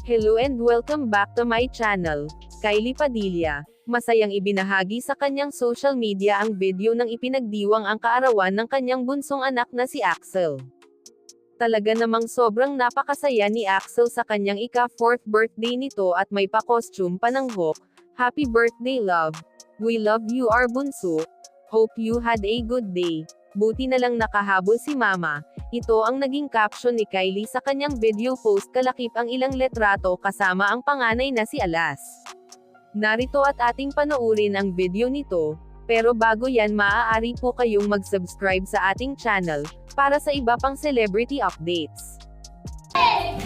Hello and welcome back to my channel. Kylie Padilla, masayang ibinahagi sa kanyang social media ang video ng ipinagdiwang ang kaarawan ng kanyang bunsong anak na si Axel. Talaga namang sobrang napakasaya ni Axel sa kanyang ika-4th birthday nito at may pa-costume pa ng Hulk. Happy birthday love! We love you our bunso. Hope you had a good day. Buti na lang nakahabol si mama. Ito ang naging caption ni Kylie sa kanyang video post kalakip ang ilang letrato kasama ang panganay na si Alas. Narito at ating panoorin ang video nito, pero bago yan maaari po kayong mag-subscribe sa ating channel, para sa iba pang celebrity updates. Okay.